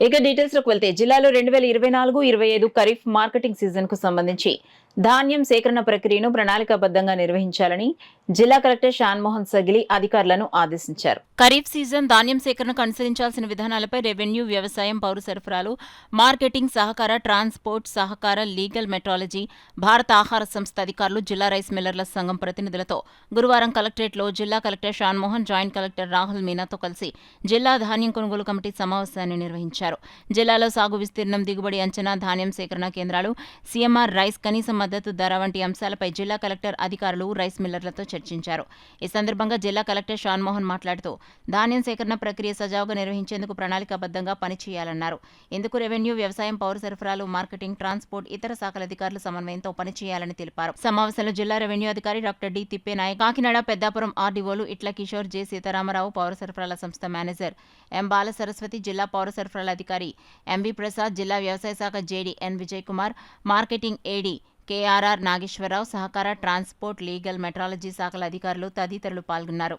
ఇక డీటెయిల్స్ లోకి వెళ్తే జిల్లాలో 2024-25 ఖరీఫ్ మార్కెటింగ్ సీజన్ కు సంబంధించి ధాన్యం సేకరణ ప్రక్రియను ప్రణాళికాబద్ధంగా నిర్వహించాలని జిల్లా కలెక్టర్ షాన్మోహన్ సగిలి అధికారులను ఆదేశించారు. ఖరీఫ్ సీజన్ ధాన్యం సేకరణకు అనుసరించాల్సిన విధానాలపై రెవెన్యూ, వ్యవసాయం, పౌర సరఫరాలు, మార్కెటింగ్, సహకార, ట్రాన్స్పోర్ట్, సహకార, లీగల్ మెట్రాలజీ, భారత ఆహార సంస్థ అధికారులు, జిల్లా రైస్ మిల్లర్ల సంఘం ప్రతినిధులతో గురువారం కలెక్టరేట్లో జిల్లా collector Shanmohan, joint collector Rahul మీనాతో కలిసి జిల్లా ధాన్యం కొనుగోలు కమిటీ సమావేశాన్ని నిర్వహించారు. జిల్లాలో సాగు విస్తీర్ణం, దిగుబడి అంచనా, ధాన్యం సేకరణ కేంద్రాలు, సీఎంఆర్ రైస్, కనీస మద్దతు ధర వంటి అంశాలపై జిల్లా కలెక్టర్ అధికారులు రైస్ మిల్లర్లతో చర్చించారు. ఈ సందర్భంగా జిల్లా కలెక్టర్ షాన్మోహన్ మాట్లాడుతూ ధాన్యం సేకరణ ప్రక్రియ సజావుగా నిర్వహించేందుకు ప్రణాళికాబద్ధంగా పనిచేయాలన్నారు. ఇందుకు రెవెన్యూ, వ్యవసాయం, పౌర సరఫరాలు, మార్కెటింగ్, ట్రాన్స్పోర్ట్, ఇతర శాఖల అధికారులు సమన్వయంతో పనిచేయాలని తెలిపారు. సమావేశంలో జిల్లా రెవెన్యూ అధికారి డాక్టర్ డి తిప్పేనాయక్, కాకినాడ, పెద్దాపురం ఆర్డీఓలు ఇట్ల కిషోర్, జె సీతారామరావు, పౌర సరఫరాల సంస్థ మేనేజర్ ఎం బాల సరస్వతి, జిల్లా పౌర సరఫరాల అధికారి ఎంవి ప్రసాద్, జిల్లా వ్యవసాయ శాఖ జేడీ ఎన్ విజయ్ కుమార్, మార్కెటింగ్ ఏడీ కేఆర్ఆర్ నాగేశ్వరరావు, సహకార, ట్రాన్స్పోర్ట్, లీగల్ మెట్రాలజీ శాఖల అధికారులు తదితరులు పాల్గొన్నారు.